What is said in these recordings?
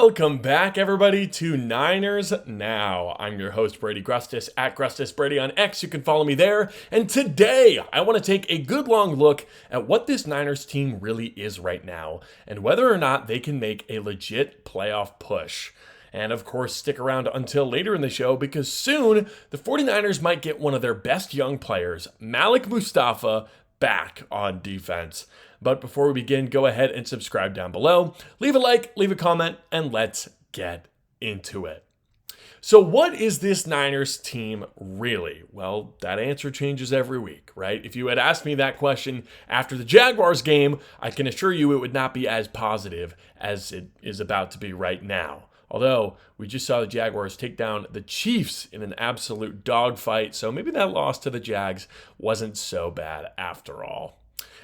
Welcome back, everybody, to Niners Now. I'm your host, Brady Grustas, at Grustas Brady on X. You can follow me there. And today, I want to take a good long look at what this Niners team really is right now and whether or not they can make a legit playoff push. And of course, stick around until later in the show because soon the 49ers might get one of their best young players, Malik Mustafa, back on defense. But before we begin, go ahead and subscribe down below. Leave a like, leave a comment, and let's get into it. So what is this Niners team really? Well, that answer changes every week, right? If you had asked me that question after the Jaguars game, I can assure you it would not be as positive as it is about to be right now. Although, we just saw the Jaguars take down the Chiefs in an absolute dogfight, so maybe that loss to the Jags wasn't so bad after all.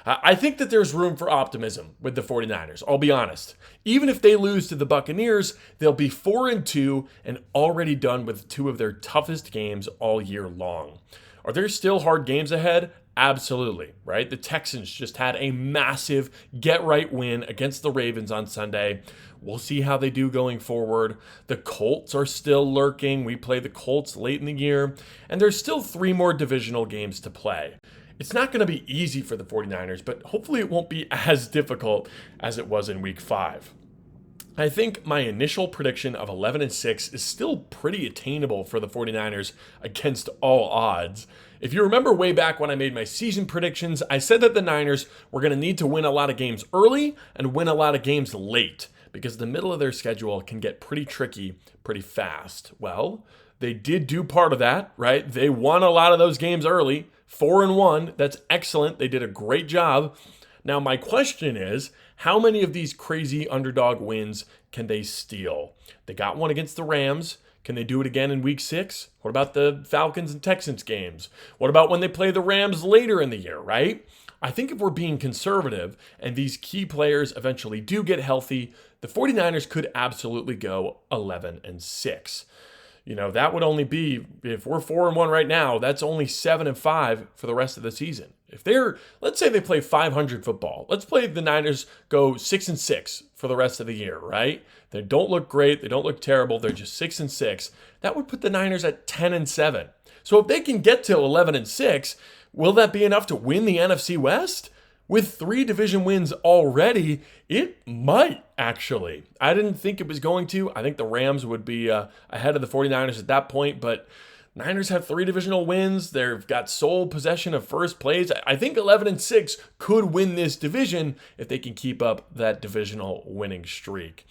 I think that there's room for optimism with the 49ers, I'll be honest. Even if they lose to the Buccaneers, they'll be 4-2 and already done with two of their toughest games all year long. Are there still hard games ahead? Absolutely, right? The Texans just had a massive get-right win against the Ravens on Sunday. We'll see how they do going forward. The Colts are still lurking. We play the Colts late in the year, and there's still 3 more divisional games to play. It's not going to be easy for the 49ers, but hopefully it won't be as difficult as it was in Week 5. I think my initial prediction of 11-6 is still pretty attainable for the 49ers against all odds. If you remember way back when I made my season predictions, I said that the Niners were going to need to win a lot of games early and win a lot of games late because the middle of their schedule can get pretty tricky pretty fast. Well, they did do part of that, right? They won a lot of those games early, 4-1. That's excellent. They did a great job. Now, my question is, how many of these crazy underdog wins can they steal? They got one against the Rams. Can they do it again in Week 6? What about the Falcons and Texans games? What about when they play the Rams later in the year, right? I think if we're being conservative and these key players eventually do get healthy, the 49ers could absolutely go 11-6. You know, that would only be, if we're 4-1 right now, that's only 7-5 for the rest of the season. If let's say they play 500 football. Let's play the Niners go 6-6 for the rest of the year, right? They don't look great. They don't look terrible. They're just 6-6. That would put the Niners at 10-7. So if they can get to 11-6, will that be enough to win the NFC West? With 3 division wins already, it might actually. I didn't think it was going to. I think the Rams would be ahead of the 49ers at that point, but Niners have 3 divisional wins. They've got sole possession of first place. I think 11-6 could win this division if they can keep up that divisional winning streak.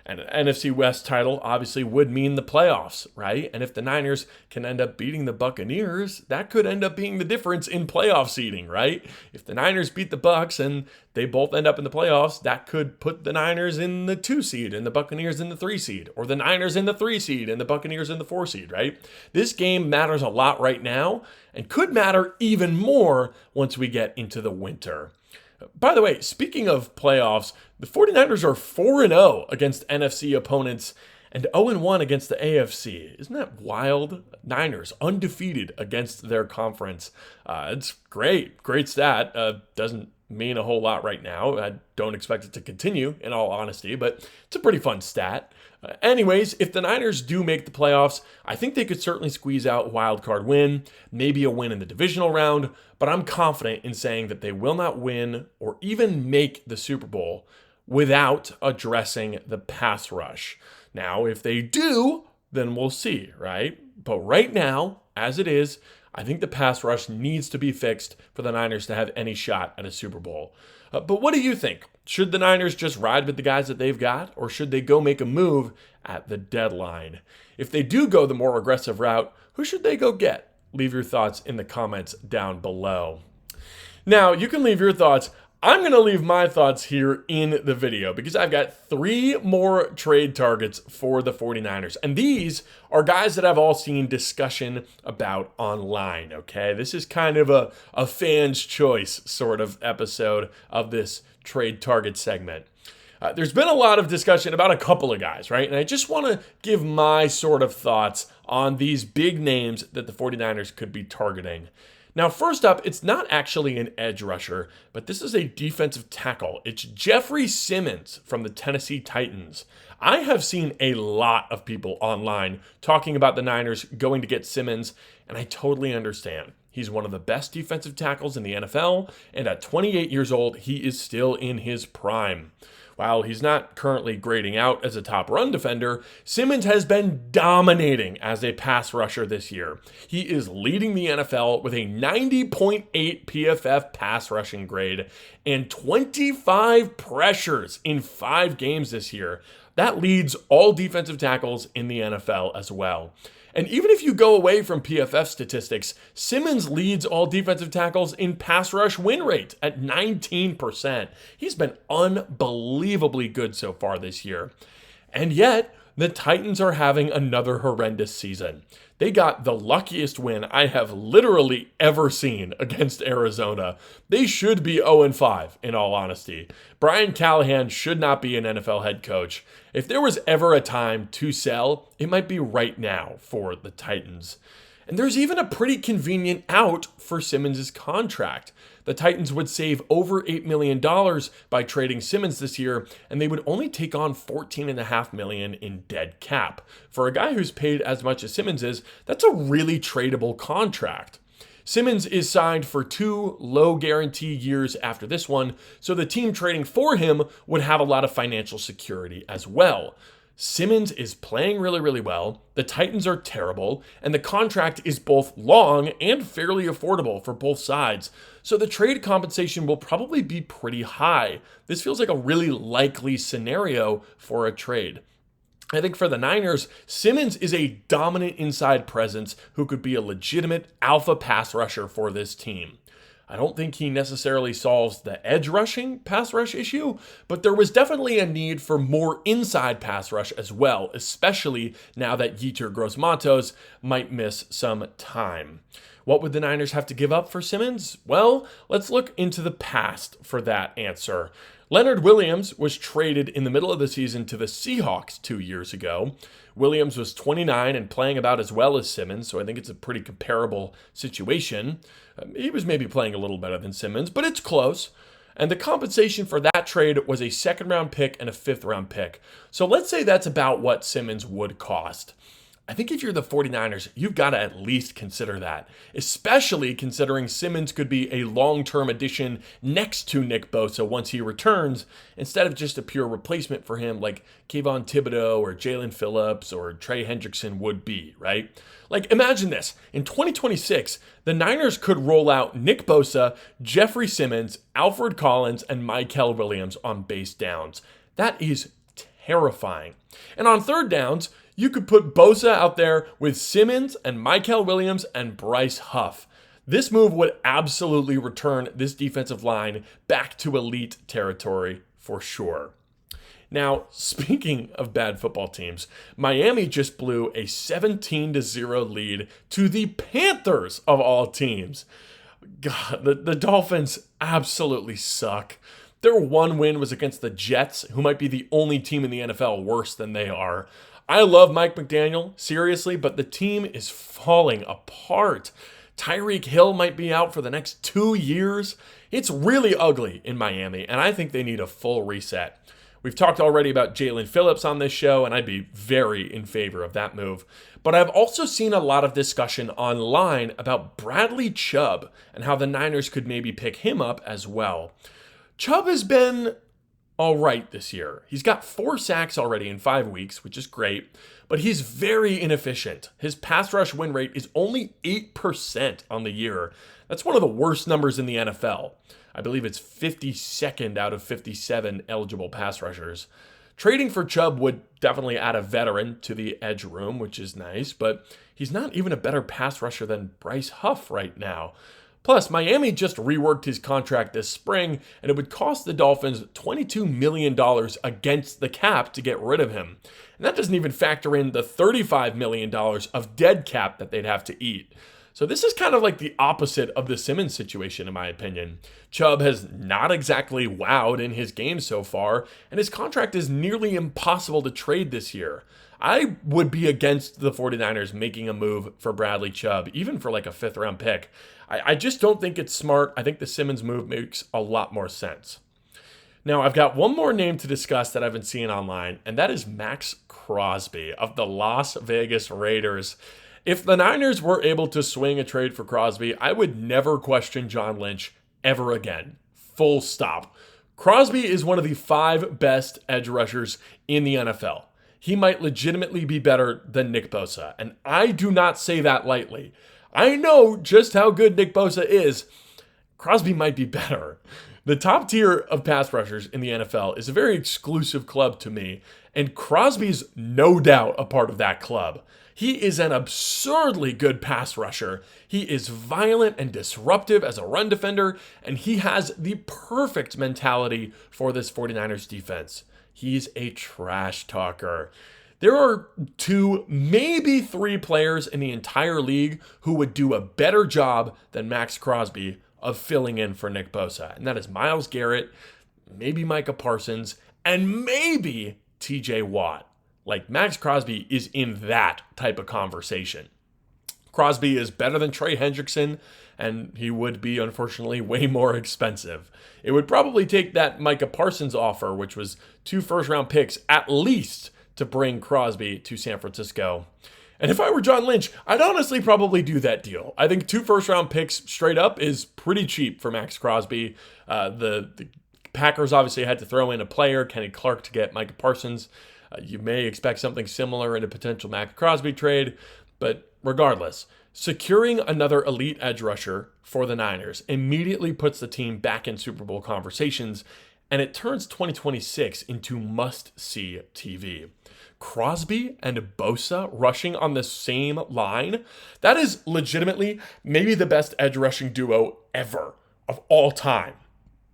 And an NFC West title obviously would mean the playoffs, right? And if the Niners can end up beating the Buccaneers, that could end up being the difference in playoff seeding, right? If the Niners beat the Bucs and they both end up in the playoffs, that could put the Niners in the 2 seed and the Buccaneers in the 3 seed, or the Niners in the 3 seed and the Buccaneers in the 4 seed, right? This game matters a lot right now and could matter even more once we get into the winter. By the way, speaking of playoffs, the 49ers are 4-0 against NFC opponents and 0-1 against the AFC. Isn't that wild? Niners undefeated against their conference. It's great. Great stat. Doesn't mean a whole lot right now. I don't expect it to continue, in all honesty, but it's a pretty fun stat. Anyways, if the Niners do make the playoffs, I think they could certainly squeeze out a wild card win, maybe a win in the divisional round, but I'm confident in saying that they will not win or even make the Super Bowl without addressing the pass rush. Now, if they do, then we'll see, right? But right now, as it is, I think the pass rush needs to be fixed for the Niners to have any shot at a Super Bowl. But what do you think? Should the Niners just ride with the guys that they've got, or should they go make a move at the deadline? If they do go the more aggressive route, who should they go get? Leave your thoughts in the comments down below. Now, you can leave your thoughts. I'm going to leave my thoughts here in the video because I've got 3 more trade targets for the 49ers. And these are guys that I've all seen discussion about online, okay? This is kind of a fan's choice sort of episode of this trade target segment. There's been a lot of discussion about a couple of guys, right? And I just want to give my sort of thoughts on these big names that the 49ers could be targeting. Now, first up, it's not actually an edge rusher, but this is a defensive tackle. It's Jeffrey Simmons from the Tennessee Titans. I have seen a lot of people online talking about the Niners going to get Simmons, and I totally understand. He's one of the best defensive tackles in the NFL, and at 28 years old, he is still in his prime. While he's not currently grading out as a top run defender, Simmons has been dominating as a pass rusher this year. He is leading the NFL with a 90.8 PFF pass rushing grade and 25 pressures in 5 games this year. That leads all defensive tackles in the NFL as well. And even if you go away from PFF statistics, Simmons leads all defensive tackles in pass rush win rate at 19%. He's been unbelievably good so far this year. And yet, the Titans are having another horrendous season. They got the luckiest win I have literally ever seen against Arizona. They should be 0-5, in all honesty. Brian Callahan should not be an NFL head coach. If there was ever a time to sell, it might be right now for the Titans. And there's even a pretty convenient out for Simmons' contract. The Titans would save over $8 million by trading Simmons this year, and they would only take on $14.5 million in dead cap. For a guy who's paid as much as Simmons is, that's a really tradable contract. Simmons is signed for 2 low guarantee years after this one, so the team trading for him would have a lot of financial security as well. Simmons is playing really, really well. The Titans are terrible, and the contract is both long and fairly affordable for both sides. So the trade compensation will probably be pretty high. This feels like a really likely scenario for a trade. I think for the Niners, Simmons is a dominant inside presence who could be a legitimate alpha pass rusher for this team. I don't think he necessarily solves the edge rushing pass rush issue, but there was definitely a need for more inside pass rush as well, especially now that Yetur Gross-Matos might miss some time. What would the Niners have to give up for Simmons? Well, let's look into the past for that answer. Leonard Williams was traded in the middle of the season to the Seahawks 2 years ago. Williams was 29 and playing about as well as Simmons, so I think it's a pretty comparable situation. He was maybe playing a little better than Simmons, but it's close. And the compensation for that trade was a 2nd-round pick and a 5th-round pick. So let's say that's about what Simmons would cost. I think if you're the 49ers, you've got to at least consider that, especially considering Simmons could be a long-term addition next to Nick Bosa once he returns, instead of just a pure replacement for him like Kayvon Thibodeau or Jalen Phillips or Trey Hendrickson would be, right? Like, imagine this. In 2026, the Niners could roll out Nick Bosa, Jeffrey Simmons, Alfred Collins, and Michael Williams on base downs. That is terrifying. And on 3rd downs, you could put Bosa out there with Simmons and Michael Williams and Bryce Huff. This move would absolutely return this defensive line back to elite territory for sure. Now, speaking of bad football teams, Miami just blew a 17-0 lead to the Panthers of all teams. God, the Dolphins absolutely suck. Their one win was against the Jets, who might be the only team in the NFL worse than they are. I love Mike McDaniel, seriously, but the team is falling apart. Tyreek Hill might be out for the next 2 years. It's really ugly in Miami, and I think they need a full reset. We've talked already about Jalen Phillips on this show, and I'd be very in favor of that move. But I've also seen a lot of discussion online about Bradley Chubb and how the Niners could maybe pick him up as well. Chubb has been all right this year. He's got 4 sacks already in 5 weeks, which is great, but he's very inefficient. His pass rush win rate is only 8% on the year. That's one of the worst numbers in the NFL. I believe it's 52nd out of 57 eligible pass rushers. Trading for Chubb would definitely add a veteran to the edge room, which is nice, but he's not even a better pass rusher than Bryce Huff right now. Plus, Miami just reworked his contract this spring, and it would cost the Dolphins $22 million against the cap to get rid of him. And that doesn't even factor in the $35 million of dead cap that they'd have to eat. So this is kind of like the opposite of the Simmons situation, in my opinion. Chubb has not exactly wowed in his game so far, and his contract is nearly impossible to trade this year. I would be against the 49ers making a move for Bradley Chubb, even for like a 5th-round pick. I just don't think it's smart. I think the Simmons move makes a lot more sense. Now, I've got one more name to discuss that I've been seeing online, and that is Max Crosby of the Las Vegas Raiders. If the Niners were able to swing a trade for Crosby, I would never question John Lynch ever again. Full stop. Crosby is one of the 5 best edge rushers in the NFL. He might legitimately be better than Nick Bosa, and I do not say that lightly. I know just how good Nick Bosa is. Crosby might be better. The top tier of pass rushers in the NFL is a very exclusive club to me, and Crosby's no doubt a part of that club. He is an absurdly good pass rusher. He is violent and disruptive as a run defender, and he has the perfect mentality for this 49ers defense. He's a trash talker. There are 2, maybe 3 players in the entire league who would do a better job than Max Crosby of filling in for Nick Bosa, and that is Myles Garrett, maybe Micah Parsons, and maybe TJ Watt. Like, Max Crosby is in that type of conversation. Crosby is better than Trey Hendrickson, and he would be, unfortunately, way more expensive. It would probably take that Micah Parsons offer, which was 2 first-round picks, at least to bring Crosby to San Francisco. And if I were John Lynch, I'd honestly probably do that deal. I think 2 first-round picks straight up is pretty cheap for Max Crosby. The Packers obviously had to throw in a player, Kenny Clark, to get Micah Parsons. You may expect something similar in a potential Max Crosby trade, but regardless, securing another elite edge rusher for the Niners immediately puts the team back in Super Bowl conversations, and it turns 2026 into must-see TV. Crosby and Bosa rushing on the same line, that is legitimately maybe the best edge rushing duo ever of all time.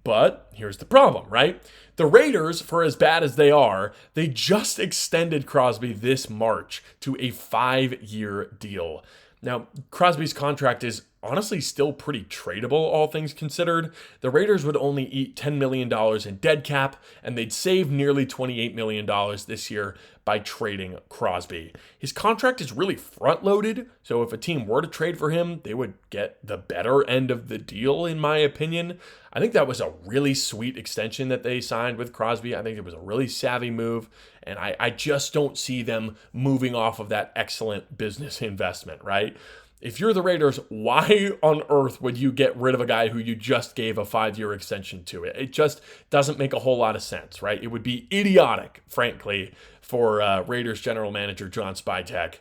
But here's the problem, right? The Raiders, for as bad as they are, they just extended Crosby this March to a 5-year deal. Now, Crosby's contract is honestly still pretty tradable, all things considered. The Raiders would only eat $10 million in dead cap, and they'd save nearly $28 million this year by trading Crosby. His contract is really front-loaded, so if a team were to trade for him, they would get the better end of the deal, in my opinion. I think that was a really sweet extension that they signed with Crosby. I think it was a really savvy move, and I just don't see them moving off of that excellent business investment, right? If you're the Raiders, why on earth would you get rid of a guy who you just gave a 5-year extension to? It just doesn't make a whole lot of sense, right? It would be idiotic, frankly, for Raiders general manager John Spytek.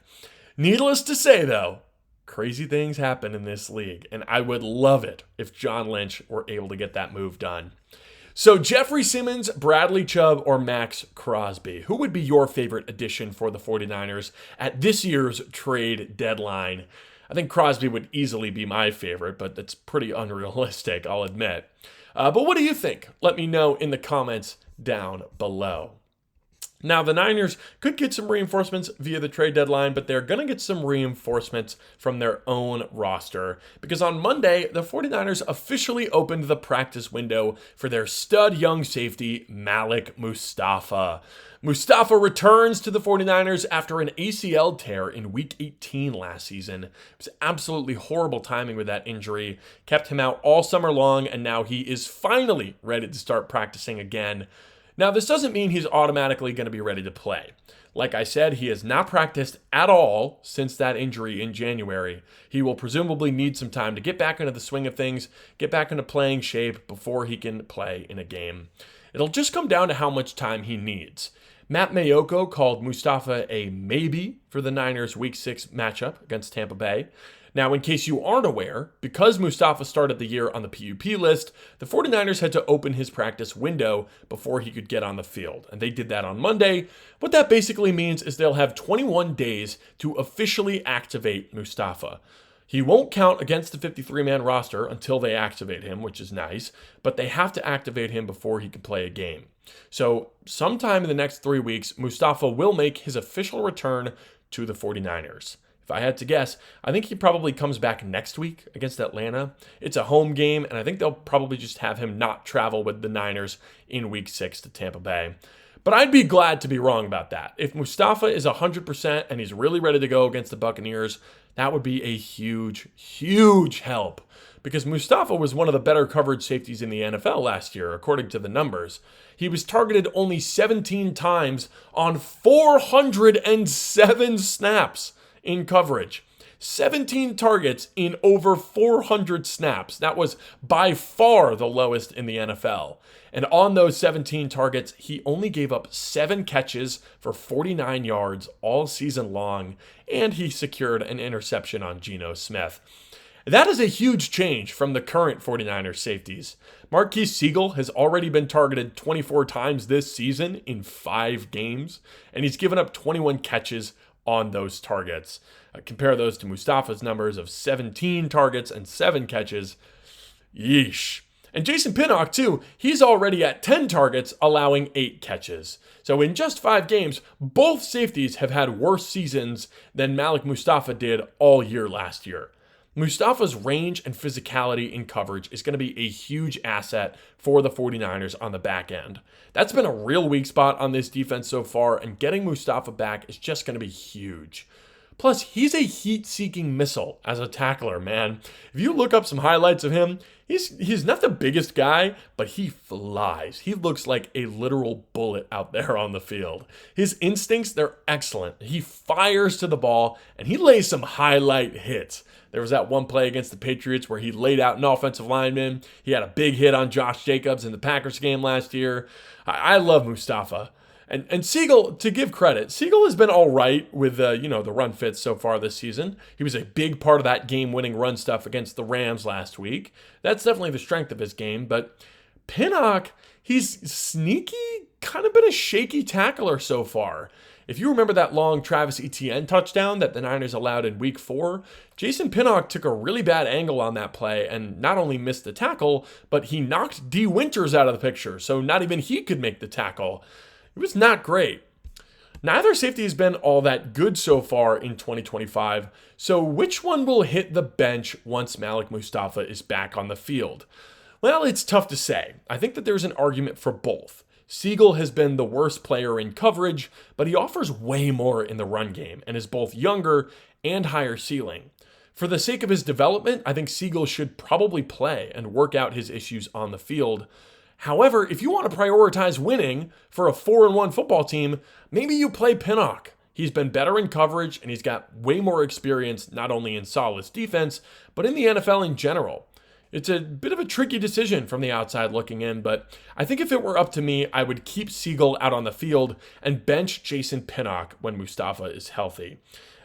Needless to say, though, crazy things happen in this league, and I would love it if John Lynch were able to get that move done. So Jeffrey Simmons, Bradley Chubb, or Max Crosby, who would be your favorite addition for the 49ers at this year's trade deadline? I think Crosby would easily be my favorite, but that's pretty unrealistic, I'll admit. But what do you think? Let me know in the comments down below. Now, the Niners could get some reinforcements via the trade deadline, but they're going to get some reinforcements from their own roster, because on Monday, the 49ers officially opened the practice window for their stud young safety, Malik Mustafa. Mustafa returns to the 49ers after an ACL tear in Week 18 last season. It was absolutely horrible timing with that injury. Kept him out all summer long, and now he is finally ready to start practicing again. Now, this doesn't mean he's automatically going to be ready to play. Like I said, he has not practiced at all since that injury in January. He will presumably need some time to get back into the swing of things, get back into playing shape before he can play in a game. It'll just come down to how much time he needs. Matt Mayoko called Mustafa a maybe for the Niners' Week 6 matchup against Tampa Bay. Now, in case you aren't aware, because Mustafa started the year on the PUP list, the 49ers had to open his practice window before he could get on the field, and they did that on Monday. What that basically means is they'll have 21 days to officially activate Mustafa. He won't count against the 53-man roster until they activate him, which is nice, but they have to activate him before he can play a game. So sometime in the next 3 weeks, Mustafa will make his official return to the 49ers. If I had to guess, I think he probably comes back next week against Atlanta. It's a home game, and I think they'll probably just have him not travel with the Niners in Week 6 to Tampa Bay. But I'd be glad to be wrong about that. If Mustafa is 100% and he's really ready to go against the Buccaneers, that would be a huge, huge help. because Mustafa was one of the better coverage safeties in the NFL last year, according to the numbers. He was targeted only 17 times on 407 snaps in coverage. 17 targets in over 400 snaps. That was by far the lowest in the NFL. And on those 17 targets, he only gave up 7 catches for 49 yards all season long, and he secured an interception on Geno Smith. That is a huge change from the current 49ers safeties. Marquise Siegel has already been targeted 24 times this season in 5 games, and he's given up 21 catches on those targets. Compare those to Mustafa's numbers of 17 targets and 7 catches. Yeesh. And Jason Pinnock, too, he's already at 10 targets, allowing 8 catches. So in just 5 games, both safeties have had worse seasons than Malik Mustafa did all year last year. Mustafa's range and physicality in coverage is going to be a huge asset for the 49ers on the back end. That's been a real weak spot on this defense so far, and getting Mustafa back is just going to be huge. Plus, he's a heat-seeking missile as a tackler, man. If you look up some highlights of him, he's not the biggest guy, but he flies. He looks like a literal bullet out there on the field. His instincts, they're excellent. He fires to the ball, and he lays some highlight hits. There was that one play against the Patriots where he laid out an offensive lineman. He had a big hit on Josh Jacobs in the Packers game last year. I love Mustafa. And Siegel, to give credit, Siegel has been all right with the run fits so far this season. He was a big part of that game-winning run stuff against the Rams last week. That's definitely the strength of his game. But Pinnock, he's sneaky, kind of been a shaky tackler so far. If you remember that long Travis Etienne touchdown that the Niners allowed in Week 4, Jason Pinnock took a really bad angle on that play and not only missed the tackle, but he knocked D. Winters out of the picture, so not even he could make the tackle. It was not great. Neither safety has been all that good so far in 2025, so which one will hit the bench once Malik Mustafa is back on the field? Well, it's tough to say. I think that there's an argument for both. Siegel has been the worst player in coverage, but he offers way more in the run game and is both younger and higher ceiling. For the sake of his development, I think Siegel should probably play and work out his issues on the field. However, if you want to prioritize winning for a 4-1 football team, maybe you play Pinnock. He's been better in coverage, and he's got way more experience not only in solid defense, but in the NFL in general. It's a bit of a tricky decision from the outside looking in, but I think if it were up to me, I would keep Siegel out on the field and bench Jason Pinnock when Mustafa is healthy.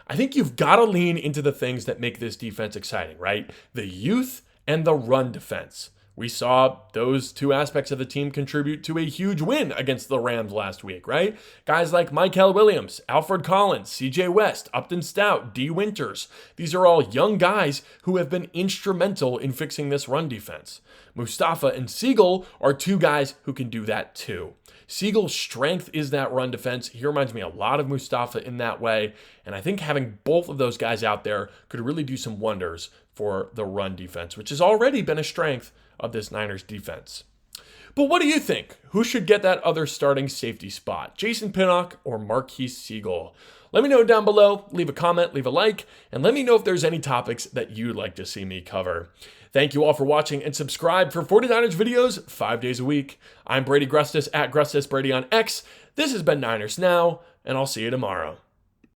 I think you've got to lean into the things that make this defense exciting, right? The youth and the run defense. We saw those 2 aspects of the team contribute to a huge win against the Rams last week, right? Guys like Michael Williams, Alfred Collins, CJ West, Upton Stout, D. Winters. These are all young guys who have been instrumental in fixing this run defense. Mustafa and Siegel are 2 guys who can do that too. Siegel's strength is that run defense. He reminds me a lot of Mustafa in that way, and I think having both of those guys out there could really do some wonders for the run defense, which has already been a strength of this Niners defense. But what do you think? Who should get that other starting safety spot? Jason Pinnock or Marquise Siegel? Let me know down below, leave a comment, leave a like, and let me know if there's any topics that you'd like to see me cover. Thank you all for watching, and subscribe for 49ers videos 5 days a week. I'm Brady Grustas at Grustas Brady on X. This has been Niners Now, and I'll see you tomorrow.